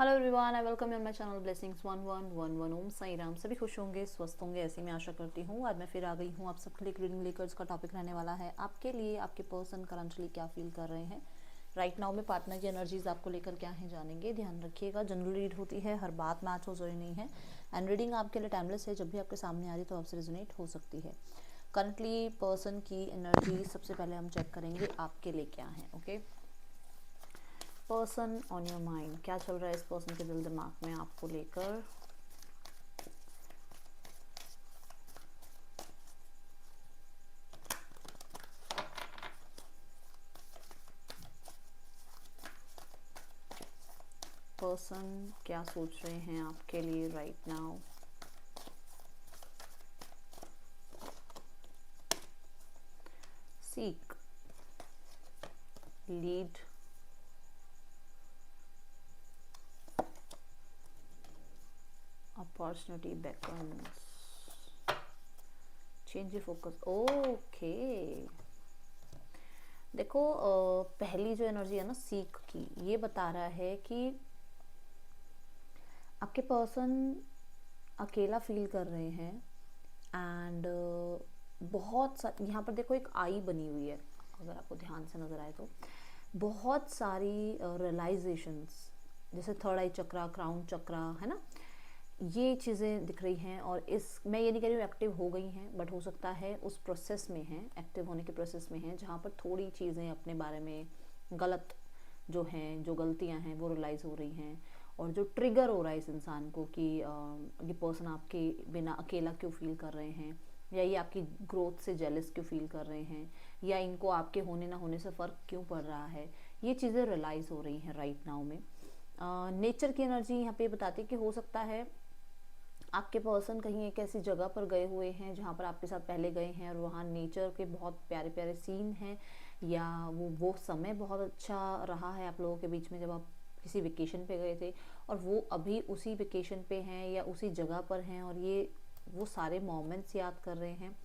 Hello everyone, I welcome you on my channel blessings 1111 ओम साई राम। सभी खुश होंगे, स्वस्थ होंगे, ऐसी मैं आशा करती हूँ। आज मैं फिर आ गई हूँ आप सबके लिए रीडिंग लेकर। इसका टॉपिक रहने वाला है आपके लिए आपके पर्सन करंटली क्या फील कर रहे हैं राइट नाउ में। पार्टनर की एनर्जीज आपको लेकर क्या है जानेंगे। ध्यान रखिएगा, जनरल रीड होती है, हर बात मैच हो जरूरी नहीं है। एंड रीडिंग आपके लिए टाइमलेस है, जब भी आपके सामने आ रही तो आपसे रेजोनेट हो सकती है। करंटली पर्सन की एनर्जी सबसे पहले हम चेक करेंगे आपके लिए क्या है। Okay, person on your mind, क्या चल रहा है इस पर्सन के दिल दिमाग में आपको लेकर। पर्सन क्या सोच रहे हैं आपके लिए right now. Seek, lead, opportunity beckons, change focus. Okay, देखो पहली जो एनर्जी है ना सीख की, ये बता रहा है कि आपके पर्सन अकेला फील कर रहे हैं। एंड बहुत सा यहाँ पर देखो एक आई बनी हुई है, अगर आपको ध्यान से नज़र आए तो बहुत सारी रियलाइजेशंस, जैसे थर्ड आई चक्रा, क्राउन चक्रा, है ना, ये चीज़ें दिख रही हैं। और इस, मैं ये नहीं कह रही हूँ एक्टिव हो गई हैं, बट हो सकता है उस प्रोसेस में हैं, एक्टिव होने के प्रोसेस में हैं, जहाँ पर थोड़ी चीज़ें अपने बारे में गलत जो हैं, जो गलतियाँ हैं वो रियलाइज़ हो रही हैं। और जो ट्रिगर हो रहा है इस इंसान को कि ये पर्सन आपके बिना अकेला क्यों फील कर रहे हैं, या ये आपकी ग्रोथ से जेलस क्यों फील कर रहे हैं, या इनको आपके होने ना होने से फ़र्क क्यों पड़ रहा है, ये चीज़ें रियलाइज़ हो रही हैं राइट नाउ में। नेचर की एनर्जी यहाँ पे बताती है कि हो सकता है आपके पर्सन कहीं एक ऐसी जगह पर गए हुए हैं जहाँ पर आपके साथ पहले गए हैं, और वहाँ नेचर के बहुत प्यारे प्यारे सीन हैं, या वो समय बहुत अच्छा रहा है आप लोगों के बीच में जब आप किसी वेकेशन पे गए थे, और वो अभी उसी वेकेशन पे हैं या उसी जगह पर हैं, और ये वो सारे मोमेंट्स याद कर रहे हैं।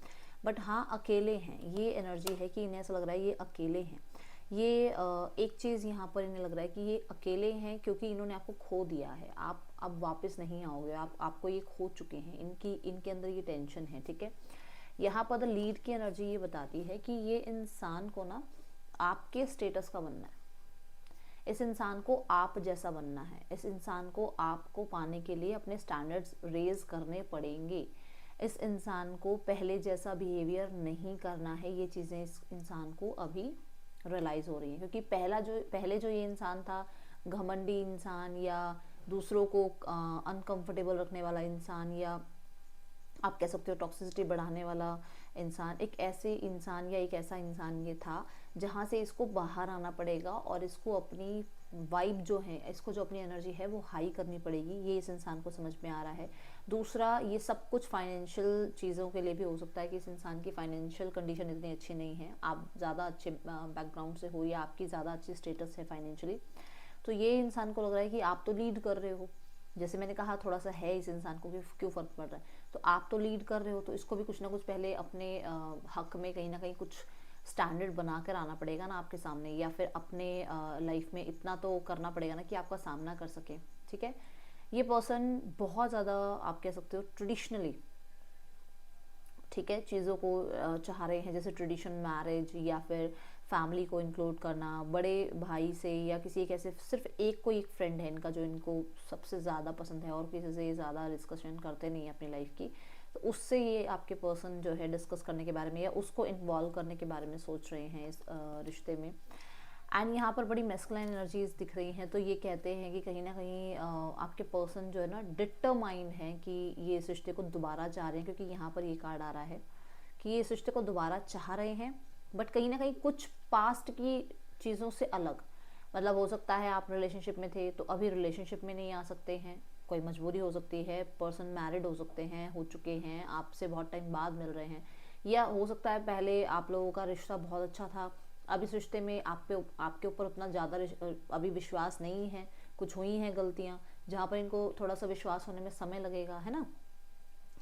बट हाँ, अकेले हैं, ये एनर्जी है कि इन्हें ऐसा लग रहा है ये अकेले हैं। ये एक चीज़ यहाँ पर इन्हें लग रहा है कि ये अकेले हैं क्योंकि इन्होंने आपको खो दिया है। आप अब वापस नहीं आओगे, आपको ये खो चुके हैं, इनके अंदर ये टेंशन है। ठीक है, यहाँ पर द लीड की एनर्जी ये बताती है कि ये इंसान को ना आपके स्टेटस का बनना है, इस इंसान को आप जैसा बनना है, इस इंसान को आपको पाने के लिए अपने स्टैंडर्ड्स रेज करने पड़ेंगे। इस इंसान को पहले जैसा बिहेवियर नहीं करना है। ये चीज़ें इस इंसान को अभी रियलाइज़ हो रही हैं, क्योंकि पहले जो ये इंसान था, घमंडी इंसान, या दूसरों को अनकंफर्टेबल रखने वाला इंसान, या आप कह सकते हो टॉक्सिसिटी बढ़ाने वाला इंसान, एक ऐसे इंसान या एक ऐसा इंसान ये था जहाँ से इसको बाहर आना पड़ेगा, और इसको अपनी वाइब जो है, इसको जो अपनी एनर्जी है वो हाई करनी पड़ेगी। ये इस इंसान को समझ में आ रहा है। दूसरा, ये सब कुछ फाइनेंशियल चीज़ों के लिए भी हो सकता है कि इस इंसान की फाइनेंशियल कंडीशन इतनी अच्छी नहीं है, आप ज़्यादा अच्छे बैकग्राउंड से हो, या आपकी ज़्यादा अच्छी स्टेटस है फाइनेंशियली, तो ये इंसान को लग रहा है कि आप तो लीड कर रहे हो। जैसे मैंने कहा, थोड़ा सा है इस इंसान को कि क्यों फ़र्क पड़ रहा है, तो आप तो लीड कर रहे हो, तो इसको भी कुछ ना कुछ पहले अपने हक में कहीं ना कहीं कुछ स्टैंडर्ड बना कर आना पड़ेगा ना आपके सामने, या फिर अपने लाइफ में इतना तो करना पड़ेगा ना कि आपका सामना कर सके। ठीक है, ये पर्सन बहुत ज़्यादा, आप कह सकते हो ट्रेडिशनली, ठीक है, चीज़ों को चाह रहे हैं, जैसे ट्रेडिशन मैरिज, या फिर फैमिली को इंक्लूड करना, बड़े भाई से, या किसी एक ऐसे सिर्फ एक कोई एक फ्रेंड है इनका जो इनको सबसे ज़्यादा पसंद है, और किसी से ये ज़्यादा डिस्कशन करते नहीं है अपनी लाइफ की, तो उससे ये आपके पर्सन जो है डिस्कस करने के बारे में, या उसको इन्वॉल्व करने के बारे में सोच रहे हैं इस रिश्ते में। एंड यहाँ पर बड़ी मैस्कुलाइन एनर्जीज दिख रही हैं, तो ये कहते हैं कि कहीं ना कहीं आपके पर्सन जो है ना डिटरमाइंड है कि ये इस रिश्ते को दोबारा चाह रहे हैं, क्योंकि यहाँ पर ये कार्ड आ रहा है कि ये इस रिश्ते को दोबारा चाह रहे हैं, बट कहीं ना कहीं कुछ पास्ट की चीज़ों से अलग। मतलब हो सकता है आप रिलेशनशिप में थे तो अभी रिलेशनशिप में नहीं आ सकते हैं, कोई मजबूरी हो सकती है, पर्सन मैरिड हो सकते हैं, हो चुके हैं, आपसे बहुत टाइम बाद मिल रहे हैं, या हो सकता है पहले आप लोगों का रिश्ता बहुत अच्छा था, अब इस रिश्ते में आपके ऊपर उतना ज़्यादा अभी विश्वास नहीं है, कुछ हुई हैं गलतियाँ जहाँ पर इनको थोड़ा सा विश्वास होने में समय लगेगा, है ना।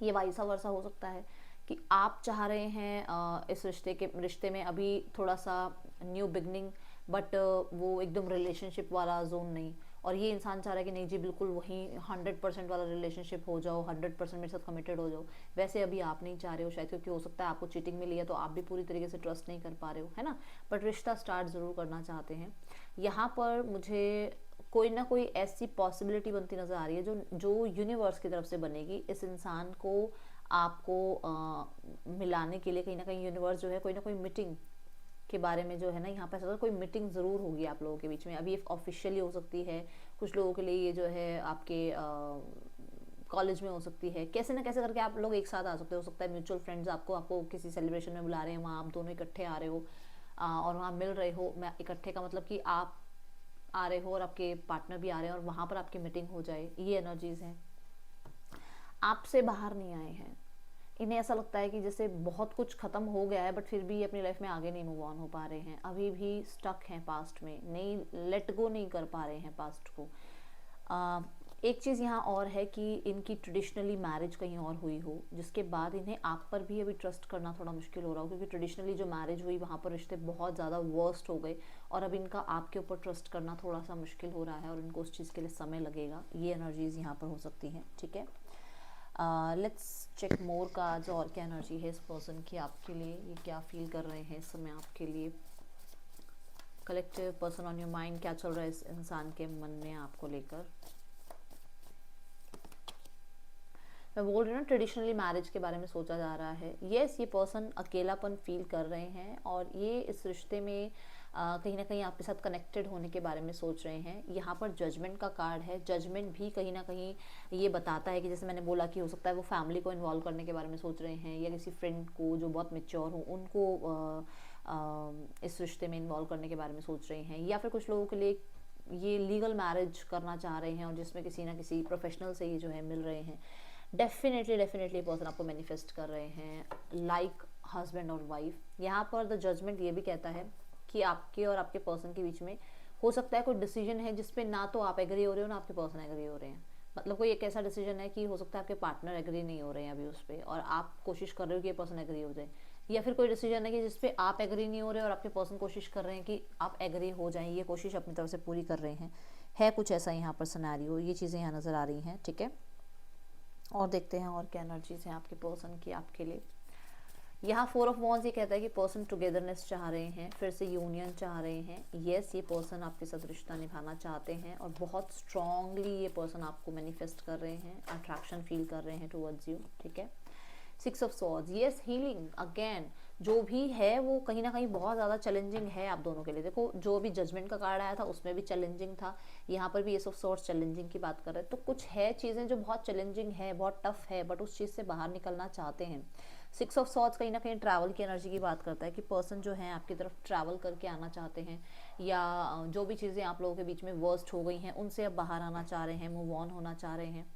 ये वाइसा वर्सा हो सकता है कि आप चाह रहे हैं इस रिश्ते में अभी थोड़ा सा न्यू बिगनिंग, बट वो एकदम रिलेशनशिप वाला जोन नहीं, और ये इंसान चाह रहा है कि नहीं जी बिल्कुल वही 100% वाला रिलेशनशिप हो जाओ, 100% मेरे साथ कमिटेड हो जाओ। वैसे अभी आप नहीं चाह रहे हो शायद, क्योंकि हो सकता है आपको चीटिंग मिली है तो आप भी पूरी तरीके से ट्रस्ट नहीं कर पा रहे हो, है ना, बट रिश्ता स्टार्ट ज़रूर करना चाहते हैं। यहाँ पर मुझे कोई ना कोई ऐसी पॉसिबिलिटी बनती नज़र आ रही है जो यूनिवर्स की तरफ से बनेगी। इस इंसान को आपको मिलाने के लिए कहीं ना कहीं यूनिवर्स जो है कोई ना कोई मीटिंग के बारे में जो है ना, यहाँ पर कोई मीटिंग ज़रूर होगी आप लोगों के बीच में। अभी ये ऑफिशियली हो सकती है, कुछ लोगों के लिए ये जो है आपके कॉलेज में हो सकती है, कैसे ना कैसे करके आप लोग एक साथ आ सकते हो सकता है म्यूचुअल फ्रेंड्स आपको किसी सेलिब्रेशन में बुला रहे हैं, वहाँ आप दोनों इकट्ठे आ रहे हो और वहाँ मिल रहे हो। मैं इकट्ठे का मतलब कि आप आ रहे हो और आपके पार्टनर भी आ रहे हैं और वहाँ पर आपकी मीटिंग हो जाए, ये एनर्जीज हैं। आपसे बाहर नहीं आए हैं, इन्हें ऐसा लगता है कि जैसे बहुत कुछ ख़त्म हो गया है बट फिर भी अपनी लाइफ में आगे नहीं मूव ऑन हो पा रहे हैं, अभी भी स्टक हैं पास्ट में, नहीं लेट गो नहीं कर पा रहे हैं पास्ट को। एक चीज़ यहाँ और है कि इनकी ट्रेडिशनली मैरिज कहीं और हुई हो, जिसके बाद इन्हें आप पर भी अभी ट्रस्ट करना थोड़ा मुश्किल हो रहा हो, क्योंकि ट्रेडिशनली जो मैरिज हुई वहाँ पर रिश्ते बहुत ज़्यादा वर्स्ट हो गए और अब इनका आपके ऊपर ट्रस्ट करना थोड़ा सा मुश्किल हो रहा है और इनको उस चीज़ के लिए समय लगेगा। ये एनर्जीज़ यहाँ पर हो सकती हैं, ठीक है। लेट्स चेक मोर कार्ड्स, और क्या एनर्जी है इस पर्सन की आपके लिए, ये क्या फील कर रहे हैं इस समय आपके लिए। Collective person on your mind, क्या चल रहा है इस इंसान के मन में आपको लेकर। मैं बोल रही हूँ ना, ट्रेडिशनली मैरिज के बारे में सोचा जा रहा है। यस, ये पर्सन अकेलापन फील कर रहे हैं और ये इस रिश्ते में कहीं ना कहीं आपके साथ कनेक्टेड होने के बारे में सोच रहे हैं। यहाँ पर जजमेंट का कार्ड है, जजमेंट भी कहीं ना कहीं ये बताता है कि जैसे मैंने बोला कि हो सकता है वो फैमिली को इन्वॉल्व करने के बारे में सोच रहे हैं, या किसी फ्रेंड को जो बहुत मेच्योर हो उनको इस रिश्ते में इन्वॉल्व करने के बारे में सोच रहे हैं, या फिर कुछ लोगों के लिए ये लीगल मैरिज करना चाह रहे हैं और जिसमें किसी ना किसी प्रोफेशनल से ये जो है मिल रहे हैं। डेफिनेटली पर्सन आपको मैनिफेस्ट कर रहे हैं लाइक हस्बैंड और वाइफ। यहाँ पर द जजमेंट ये भी कहता है कि आपके और आपके पर्सन के बीच में हो सकता है कोई डिसीजन है जिसपे ना तो आप एग्री हो रहे हो ना आपके पर्सन एग्री हो रहे हैं। मतलब कोई एक ऐसा डिसीजन है कि हो सकता है आपके पार्टनर एग्री नहीं हो रहे हैं अभी उस पर, और आप कोशिश कर रहे हो कि ये पर्सन एग्री हो जाए, या फिर कोई डिसीजन है कि जिसपे आप एग्री नहीं हो रहे और आपके पर्सन कोशिश कर रहे हैं कि आप एग्री हो जाएं, ये कोशिश अपनी तरफ से पूरी कर रहे हैं। है कुछ ऐसा यहाँ पर सिनेरियो, ये चीज़ें यहाँ नज़र आ रही हैं, ठीक है। और देखते हैं और क्या एनर्जीज हैं आपके पर्सन की आपके लिए। यहाँ 4 ऑफ वॉन्ड्स ये कहता है कि पर्सन टुगेदरनेस चाह रहे हैं, फिर से यूनियन चाह रहे हैं। यस, ये पर्सन आपके साथ रिश्ता निभाना चाहते हैं और बहुत स्ट्रांगली ये पर्सन आपको मैनिफेस्ट कर रहे हैं, अट्रैक्शन फील कर रहे हैं टुवर्ड्स यू, ठीक है। 6 of swords, yes, healing again. जो भी है वो कहीं ना कहीं बहुत ज़्यादा चैलेंजिंग है आप दोनों के लिए। देखो, जो भी जजमेंट का कार्ड आया था उसमें भी चैलेंजिंग था, यहाँ पर भी एस ऑफ सॉर्ड्स चैलेंजिंग की बात कर रहे हैं। तो कुछ है चीज़ें जो बहुत चैलेंजिंग है, बहुत टफ है, बट उस चीज़ से बाहर निकलना चाहते हैं। 6 ऑफ सॉर्ड्स कहीं ना कहीं ट्रैवल की एनर्जी की बात करता है कि पर्सन जो है आपकी तरफ ट्रैवल करके आना चाहते हैं, या जो भी चीज़ें आप लोगों के बीच में वर्स्ट हो गई हैं उनसे अब बाहर आना चाह रहे हैं, मूव ऑन होना चाह रहे हैं।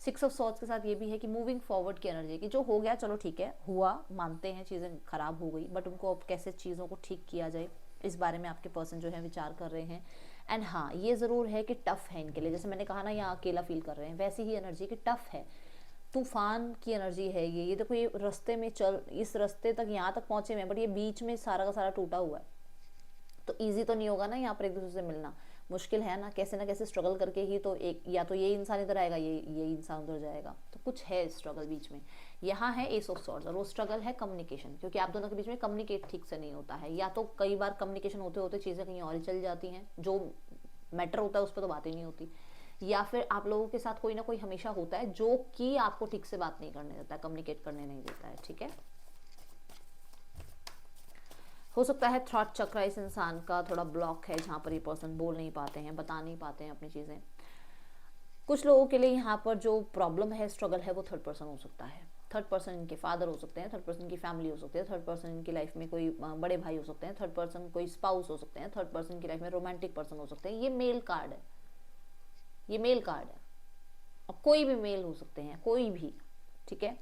6 ऑफ सॉर्ड्स के साथ ये भी है कि मूविंग फॉरवर्ड की एनर्जी, कि जो हो गया चलो ठीक है, हुआ, मानते हैं चीज़ें खराब हो गई, बट उनको अब कैसे चीज़ों को ठीक किया जाए इस बारे में आपके पर्सन जो है विचार कर रहे हैं। एंड हाँ, ये ज़रूर है कि टफ है इनके लिए, जैसे मैंने कहा ना यहाँ अकेला फील कर रहे हैं, वैसी ही एनर्जी कि टफ है, तूफान की एनर्जी है ये देखो, ये रास्ते में इस रास्ते तक यहाँ तक पहुँचे हुए हैं, बट ये बीच में सारा का सारा टूटा हुआ है, तो ईजी तो नहीं होगा ना यहाँ पर एक दूसरे से मिलना, मुश्किल है ना कैसे स्ट्रगल करके ही तो एक, या तो ये इंसान इधर आएगा, ये इंसान उधर जाएगा, तो कुछ है स्ट्रगल बीच में। यहाँ है एस ऑफ सॉर्ड्स और वो स्ट्रगल है कम्युनिकेशन, क्योंकि आप दोनों के बीच में कम्युनिकेट ठीक से नहीं होता है, या तो कई बार कम्युनिकेशन होते होते चीज़ें कहीं और ही चल जाती हैं, जो मैटर होता है उस पर तो बात ही नहीं होती, या फिर आप लोगों के साथ कोई ना कोई हमेशा होता है जो कि आपको ठीक से बात नहीं करने देता है, कम्युनिकेट करने नहीं देता है, ठीक है। हो सकता है थॉट चक्र इस इंसान का थोड़ा ब्लॉक है, जहाँ पर ये पर्सन बोल नहीं पाते हैं, बता नहीं पाते हैं अपनी चीज़ें। कुछ लोगों के लिए यहाँ पर जो प्रॉब्लम है, स्ट्रगल है, वो थर्ड पर्सन हो सकता है। थर्ड पर्सन इनके फादर हो सकते हैं, थर्ड पर्सन की फैमिली हो सकती है, थर्ड पर्सन इनकी लाइफ में कोई बड़े भाई हो सकते हैं, थर्ड पर्सन कोई स्पाउस हो सकते हैं, थर्ड पर्सन की लाइफ में रोमांटिक पर्सन हो सकते हैं। ये मेल कार्ड है, ये मेल कार्ड है, और कोई भी मेल हो सकते हैं, कोई भी, ठीक है।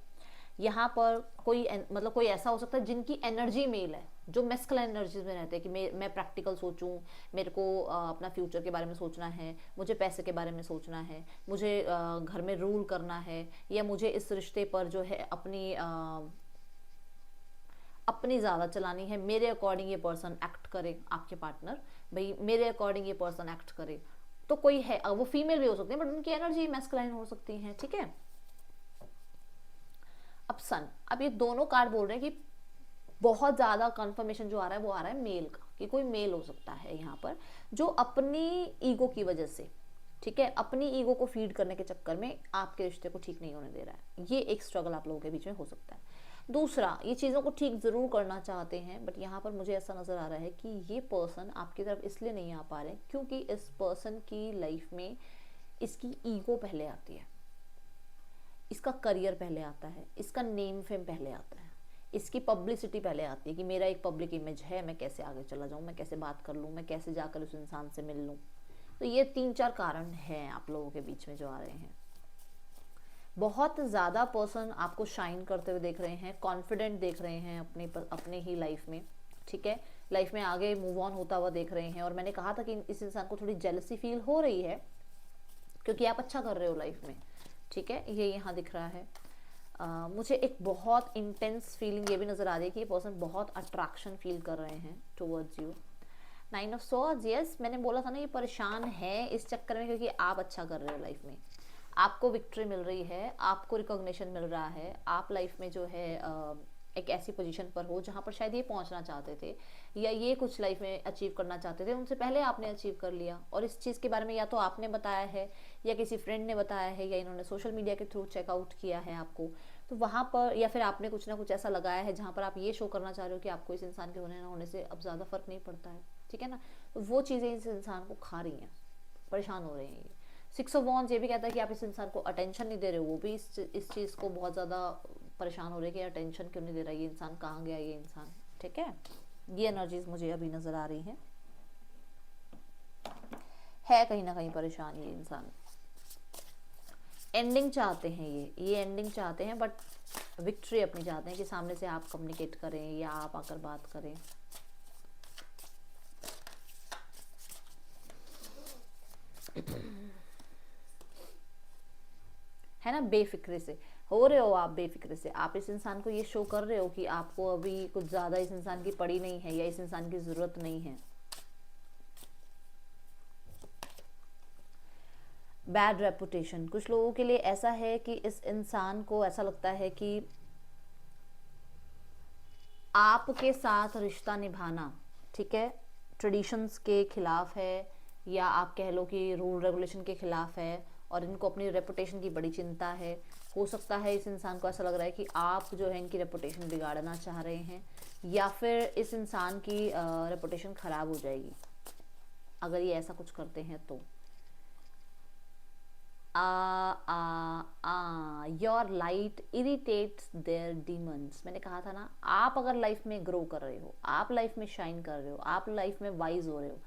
यहाँ पर कोई मतलब कोई ऐसा हो सकता है जिनकी एनर्जी मेल है, जो मैस्कुलिन एनर्जीज में रहते हैं कि मैं प्रैक्टिकल सोचूं, मेरे को अपना फ्यूचर के बारे में सोचना है, मुझे पैसे के बारे में सोचना है, मुझे घर में रूल करना है, या मुझे इस रिश्ते पर जो है अपनी ज़्यादा चलानी है, मेरे अकॉर्डिंग ये पर्सन एक्ट करे, आपके पार्टनर भाई मेरे अकॉर्डिंग ये पर्सन एक्ट करे, तो कोई है, वो फीमेल भी हो सकती है बट उनकी एनर्जी मैस्कुलाइन हो सकती है, ठीक है। अब सन, अब ये दोनों कार्ड बोल रहे हैं कि बहुत ज़्यादा कंफर्मेशन जो आ रहा है वो आ रहा है मेल का, कि कोई मेल हो सकता है यहाँ पर जो अपनी ईगो की वजह से, ठीक है, अपनी ईगो को फीड करने के चक्कर में आपके रिश्ते को ठीक नहीं होने दे रहा है। ये एक स्ट्रगल आप लोगों के बीच में हो सकता है। दूसरा, ये चीज़ों को ठीक ज़रूर करना चाहते हैं बट यहाँ पर मुझे ऐसा नज़र आ रहा है कि ये पर्सन आपकी तरफ इसलिए नहीं आ पा रहे क्योंकि इस पर्सन की लाइफ में इसकी ईगो पहले आती है, इसका करियर पहले आता है, इसका नेम फेम पहले आता है, इसकी पब्लिसिटी पहले आती है कि मेरा एक पब्लिक इमेज है, मैं कैसे आगे चला जाऊँ, मैं कैसे बात कर लूँ, मैं कैसे जाकर उस इंसान से मिल लूँ। तो ये 3-4 कारण हैं आप लोगों के बीच में जो आ रहे हैं। बहुत ज़्यादा पर्सन आपको शाइन करते हुए देख रहे हैं, कॉन्फिडेंट देख रहे हैं अपने ही लाइफ में, ठीक है, लाइफ में आगे मूव ऑन होता हुआ देख रहे हैं। और मैंने कहा था कि इस इंसान को थोड़ी जेलसी फील हो रही है क्योंकि आप अच्छा कर रहे हो लाइफ में, ठीक है, ये यहाँ दिख रहा है। मुझे एक बहुत इंटेंस फीलिंग ये भी नज़र आ रही है कि ये पर्सन बहुत अट्रैक्शन फील कर रहे हैं towards you. 9 of swords, yes, मैंने बोला था ना ये परेशान है इस चक्कर में क्योंकि आप अच्छा कर रहे हो लाइफ में, आपको विक्ट्री मिल रही है, आपको रिकॉग्निशन मिल रहा है, आप लाइफ में जो है एक ऐसी पोजीशन पर हो जहाँ पर शायद ये पहुँचना चाहते थे या ये कुछ लाइफ में अचीव करना चाहते थे, उनसे पहले आपने अचीव कर लिया। और इस चीज़ के बारे में या तो आपने बताया है या किसी फ्रेंड ने बताया है या इन्होंने सोशल मीडिया के थ्रू चेकआउट किया है आपको, तो वहाँ पर या फिर आपने कुछ ना कुछ ऐसा लगाया है जहाँ पर आप ये शो करना चाह रहे हो कि आपको इस इंसान के होने ना होने से अब ज़्यादा फर्क नहीं पड़ता है, ठीक है ना। तो वो चीज़ें इस इंसान को खा रही हैं, परेशान हो रहे हैं ये। 6 ऑफ वॉन्ड्स ये भी कहता है कि आप इस इंसान को अटेंशन नहीं दे रहे हो, वो भी इस चीज़ को बहुत ज़्यादा परेशान हो रहे हैं कि अटेंशन क्यों नहीं दे रहा ये इंसान, कहाँ गया ये इंसान, ठीक है। ये एनर्जीज मुझे अभी नज़र आ रही हैं, है कहीं ना कहीं परेशान ये इंसान। एंडिंग चाहते हैं ये एंडिंग चाहते हैं बट विक्ट्री अपनी चाहते हैं कि सामने से आप कम्युनिकेट करें या आप आकर बात करें। है ना, बेफिक्रे से हो रहे हो आप, बेफिक्रे से आप इस इंसान को ये शो कर रहे हो कि आपको अभी कुछ ज़्यादा इस इंसान की पड़ी नहीं है या इस इंसान की ज़रूरत नहीं है। बैड रेपुटेशन, कुछ लोगों के लिए ऐसा है कि इस इंसान को ऐसा लगता है कि आपके साथ रिश्ता निभाना, ठीक है, ट्रेडिशंस के खिलाफ है या आप कह लो कि रूल रेगुलेशन के खिलाफ है और इनको अपनी रेपुटेशन की बड़ी चिंता है। हो सकता है इस इंसान को ऐसा लग रहा है कि आप जो है इनकी रेपुटेशन बिगाड़ना चाह रहे हैं या फिर इस इंसान की रेपुटेशन ख़राब हो जाएगी अगर ये ऐसा कुछ करते हैं तो। Your light irritates their demons, मैंने कहा था ना, आप अगर लाइफ में ग्रो कर रहे हो, आप लाइफ में शाइन कर रहे हो, आप लाइफ में वाइज हो रहे हो,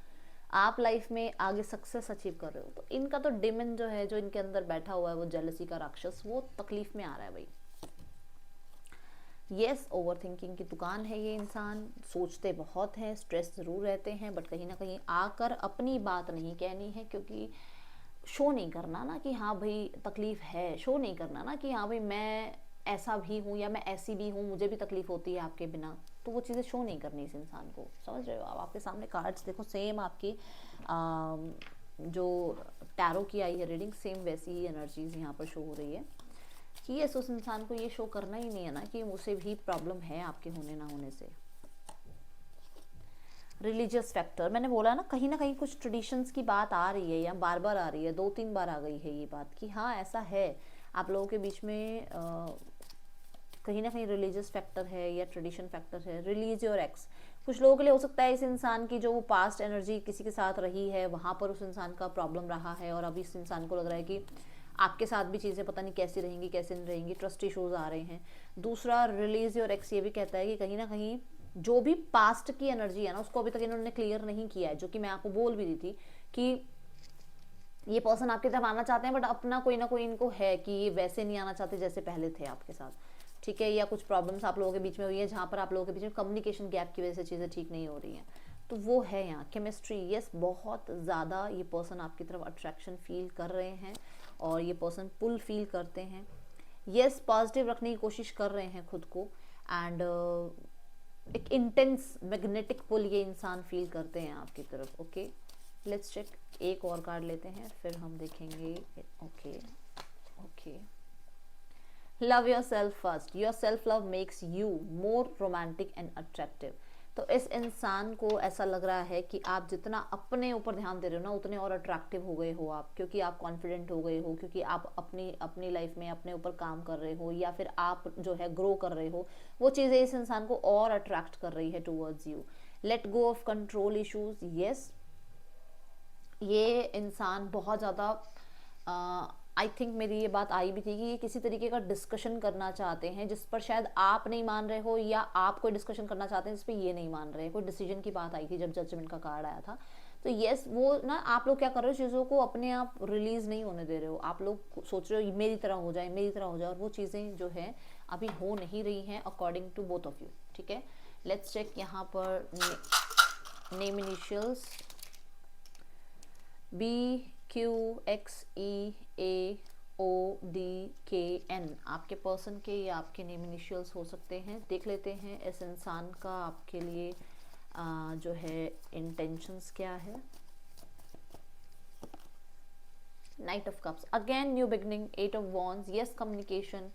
आप लाइफ में आगे सक्सेस अचीव कर रहे हो, तो इनका तो डिमन जो है, जो इनके अंदर बैठा हुआ है, वो जेलसी का राक्षस, वो तकलीफ में आ रहा है भाई। यस, ओवर थिंकिंग की दुकान है ये इंसान, सोचते बहुत हैं, स्ट्रेस ज़रूर रहते हैं बट कहीं ना कहीं आकर अपनी बात नहीं कहनी है क्योंकि शो नहीं करना ना कि हाँ भाई तकलीफ़ है, शो नहीं करना ना कि हाँ भाई मैं ऐसा भी हूँ या मैं ऐसी भी हूँ, मुझे भी तकलीफ़ होती है आपके बिना, तो वो चीज़ें शो नहीं करनी इस इंसान को, समझ रहे हो आप। आपके सामने कार्ड्स देखो, सेम आपकी जो टैरो की आई है रीडिंग, सेम वैसी ही एनर्जीज यहाँ पर शो हो रही है कि ये उस इंसान को ये शो करना ही नहीं है ना कि मुझसे भी प्रॉब्लम है आपके होने ना होने से। रिलीजियस फैक्टर, मैंने बोला ना कहीं कुछ ट्रेडिशंस की बात आ रही है या बार बार आ रही है, 2-3 बार आ गई है ये बात कि हाँ ऐसा है आप लोगों के बीच में, कहीं ना कहीं रिलीजियस फैक्टर है या ट्रेडिशन फैक्टर है। रिलीज और एक्स, कुछ लोगों के लिए हो सकता है इस इंसान की जो वो पास्ट एनर्जी किसी के साथ रही है वहाँ पर उस इंसान का प्रॉब्लम रहा है और अभी इस इंसान को लग रहा है कि आपके साथ भी चीज़ें पता नहीं कैसी रहेंगी कैसे नहीं रहेंगी, ट्रस्ट इश्यूज आ रहे हैं। दूसरा, रिलीज और एक्स ये भी कहता है कि कहीं ना कहीं जो भी पास्ट की एनर्जी है ना उसको अभी तक इन्होंने क्लियर नहीं किया है, जो कि मैं आपको बोल भी दी थी कि ये पर्सन आपकी तरफ आना चाहते हैं बट अपना कोई ना कोई इनको है कि ये वैसे नहीं आना चाहते जैसे पहले थे आपके साथ, ठीक है, या कुछ प्रॉब्लम्स आप लोगों के बीच में हुई है जहाँ पर आप लोगों के बीच में कम्युनिकेशन गैप की वजह से चीज़ें ठीक नहीं हो रही हैं, तो वो है यहाँ केमिस्ट्री। यस, बहुत ज़्यादा ये पर्सन आपकी तरफ अट्रैक्शन फील कर रहे हैं और ये पर्सन पुल फील करते हैं। यस, पॉजिटिव रखने की कोशिश कर रहे हैं खुद को एंड एक इंटेंस मैग्नेटिक पुल ये इंसान फील करते हैं आपकी तरफ। ओके, लेट्स चेक, एक और कार्ड लेते हैं फिर हम देखेंगे। Okay okay, love your self first, your self love makes you more romantic and attractive. तो इस इंसान को ऐसा लग रहा है कि आप जितना अपने ऊपर ध्यान दे रहे हो ना, उतने और अट्रैक्टिव हो गए हो आप, क्योंकि आप कॉन्फिडेंट हो गए हो, क्योंकि आप अपनी अपनी लाइफ में अपने ऊपर काम कर रहे हो, या फिर आप जो है ग्रो कर रहे हो। वो चीज़ें इस इंसान को और अट्रैक्ट कर रही है towards you. Let go of control issues, yes, ये इंसान बहुत ज़्यादा, आई थिंक मेरी ये बात आई भी थी कि ये किसी तरीके का डिस्कशन करना चाहते हैं जिस पर शायद आप नहीं मान रहे हो, या आप कोई डिस्कशन करना चाहते हैं जिस पर ये नहीं मान रहे हैं। कोई डिसीजन की बात आई थी जब जजमेंट का कार्ड आया था। तो यस, वो ना आप लोग क्या कर रहे हो, चीज़ों को अपने आप रिलीज नहीं होने दे रहे हो। आप लोग सोच रहे हो मेरी तरह हो जाए, मेरी तरह हो जाए, और वो चीज़ें जो है अभी हो नहीं रही हैं according to both of you. ठीक है, लेट्स चेक यहाँ पर नेम इनिशियल्स BQXEAODKN, आपके पर्सन के या आपके नेम इनिशियल्स हो सकते हैं। देख लेते हैं इस इंसान का आपके लिए जो है इंटेंशंस क्या है। Night of cups, again new beginning, 8 of wands, yes communication.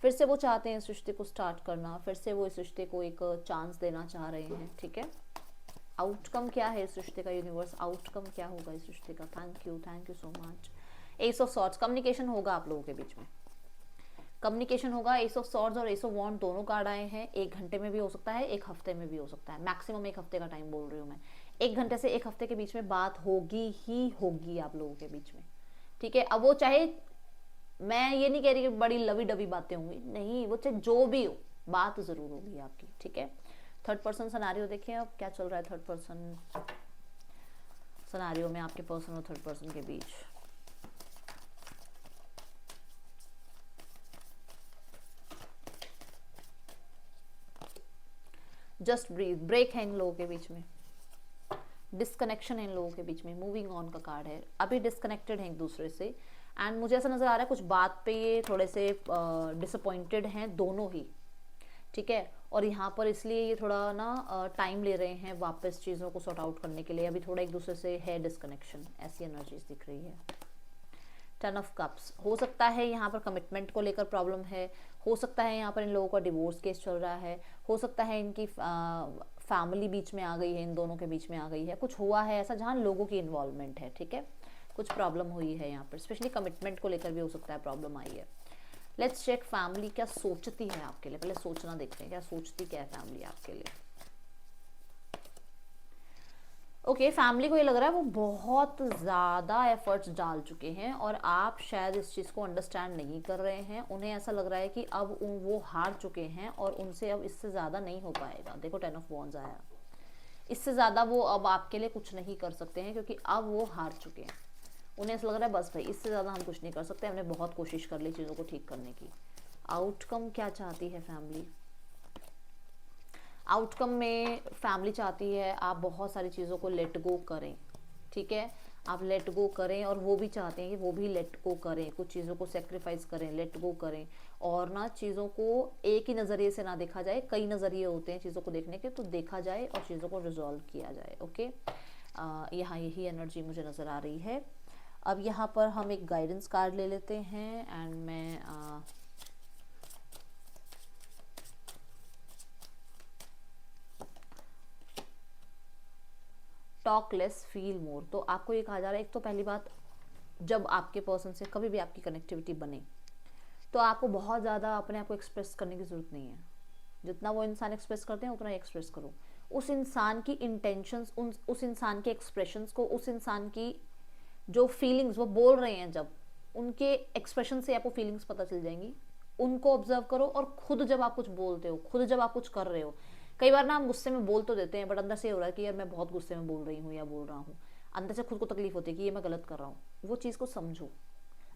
फिर से वो चाहते हैं इस रिश्ते को स्टार्ट करना, फिर से वो इस रिश्ते को एक चांस देना चाह रहे हैं। ठीक है, आउटकम क्या है इस रिश्ते का, यूनिवर्स आउटकम क्या होगा इस रिश्ते का। Thank you so much. S of swords, communication होगा आप लोगों के बीच में, कम्युनिकेशन होगा। एस ऑफ सॉर्ड्स और एस ऑफ वॉन्ड दोनों कार्ड आए हैं। 1 घंटे में भी हो सकता है, 1 हफ्ते में भी हो सकता है, मैक्सिमम 1 हफ्ते का टाइम बोल रही हूँ मैं। 1 घंटे से 1 हफ्ते के बीच में बात होगी ही होगी आप लोगों के बीच में। ठीक है, अब वो चाहे, मैं ये नहीं कह रही कि बड़ी लवी डबी बातें होंगी, नहीं, वो चाहे जो भी हो, बात जरूर होगी आपकी। ठीक है, थर्ड पर्सन सिनेरियो देखिए अब क्या चल रहा है थर्ड पर्सन सिनेरियो में आपके पर्सन और थर्ड पर्सन के बीच। जस्ट ब्रीथ, ब्रेक है इन लोगों के बीच में, डिस्कनेक्शन है इन लोगों के बीच में, मूविंग ऑन का कार्ड है। अभी डिस्कनेक्टेड है एक दूसरे से, एंड मुझे ऐसा नजर आ रहा है कुछ बात पे ये थोड़े से डिसअपॉइंटेड हैं दोनों ही। ठीक है, और यहाँ पर इसलिए ये थोड़ा ना टाइम ले रहे हैं वापस चीज़ों को सॉर्ट आउट करने के लिए। अभी थोड़ा एक दूसरे से है डिस्कनेक्शन, ऐसी एनर्जीज दिख रही है। 10 ऑफ कप्स, हो सकता है यहाँ पर कमिटमेंट को लेकर प्रॉब्लम है, हो सकता है यहाँ पर इन लोगों का डिवोर्स केस चल रहा है, हो सकता है इनकी फैमिली बीच में आ गई है, इन दोनों के बीच में आ गई है, कुछ हुआ है ऐसा जहाँ लोगों की इन्वॉल्वमेंट है। ठीक है, कुछ प्रॉब्लम हुई है यहाँ पर, स्पेशली कमिटमेंट को लेकर भी हो सकता है प्रॉब्लम आई है। लेट्स चेक फैमिली क्या सोचती है आपके लिए, पहले सोचना देखते हैं क्या सोचती क्या है फैमिली आपके लिए। ओके, फैमिली को ये लग रहा है वो बहुत ज़्यादा एफर्ट्स डाल चुके हैं और आप शायद इस चीज़ को अंडरस्टैंड नहीं कर रहे हैं। उन्हें ऐसा लग रहा है कि अब वो हार चुके हैं और उनसे अब इससे ज़्यादा नहीं हो पाएगा। देखो 10 ऑफ वॉन्ड्स आया, इससे ज़्यादा वो अब आपके लिए कुछ नहीं कर सकते हैं क्योंकि अब वो हार चुके हैं। उन्हें ऐसा लग रहा है बस भाई इससे ज़्यादा हम कुछ नहीं कर सकते, हमने बहुत कोशिश कर ली चीज़ों को ठीक करने की। आउटकम क्या चाहती है फैमिली, आउटकम में फैमिली चाहती है आप बहुत सारी चीज़ों को लेट गो करें। ठीक है, आप लेट गो करें और वो भी चाहते हैं कि वो भी लेट गो करें, कुछ चीज़ों को सेक्रीफाइस करें, लेट गो करें, और ना चीज़ों को एक ही नज़रिए से ना देखा जाए, कई नज़रिए होते हैं चीज़ों को देखने के, तो देखा जाए और चीज़ों को रिजॉल्व किया जाए। ओके, यहाँ यही एनर्जी मुझे नज़र आ रही है। अब यहाँ पर हम एक गाइडेंस कार्ड ले लेते हैं एंड मैं टॉक लेस फील मोर। तो आपको ये कहा जा रहा है, एक तो पहली बात, जब आपके पर्सन से कभी भी आपकी कनेक्टिविटी बने तो आपको बहुत ज़्यादा अपने आप को एक्सप्रेस करने की ज़रूरत नहीं है। जितना वो इंसान एक्सप्रेस करते हैं उतना ही एक्सप्रेस करो। उस इंसान की इंटेंशंस, उस इंसान के एक्सप्रेशंस को, उस इंसान की जो फीलिंग्स वो बोल रहे हैं, जब उनके एक्सप्रेशन से आपको फीलिंग्स पता चल जाएंगी, उनको ऑब्जर्व करो। और खुद जब आप कुछ बोलते हो, खुद जब आप कुछ कर रहे हो, कई बार ना हम गुस्से में बोल तो देते हैं बट अंदर से ये हो रहा है कि यार मैं बहुत गुस्से में बोल रही हूँ या बोल रहा हूँ, अंदर से खुद को तकलीफ होती है कि ये मैं गलत कर रहा हूँ। वो चीज़ को समझो,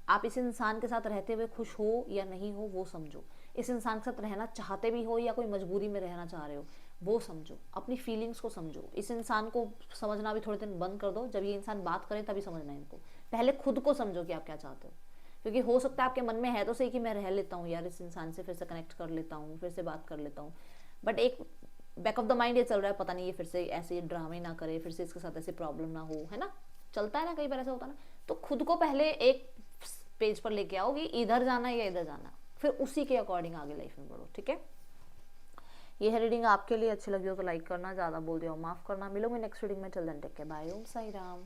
आप इस इंसान के साथ रहते हुए खुश हो या नहीं हो वो समझो, इस इंसान के साथ रहना चाहते भी हो या कोई मजबूरी में रहना चाह रहे हो वो समझो, अपनी फीलिंग्स को समझो। इस इंसान को समझना भी थोड़े दिन बंद कर दो, जब ये इंसान बात करें तभी समझना है इनको। पहले खुद को समझो कि आप क्या चाहते हो, क्योंकि हो सकता है आपके मन में है तो सही कि मैं रह लेता हूँ यार, इस इंसान से फिर से कनेक्ट कर लेता हूँ, फिर से बात कर लेता हूँ, बट एक बैक ऑफ द माइंड ये चल रहा है पता नहीं ये फिर से ऐसे ड्रामे ना करे, फिर से इसके साथ ऐसे प्रॉब्लम ना हो, है ना। चलता है ना, कई बार ऐसा होता है ना, तो खुद को पहले एक पेज पर लेके आओ कि इधर जाना है या इधर जाना, फिर उसी के अकॉर्डिंग आगे लाइफ में बढ़ो, ठीक है। ये है रीडिंग, आपके लिए अच्छी लगी हो तो लाइक करना, ज़्यादा बोल दिया हो माफ़ करना। मिलूंगी नेक्स्ट रीडिंग में, चल देन टेक केयर, बाय, ओम साई राम।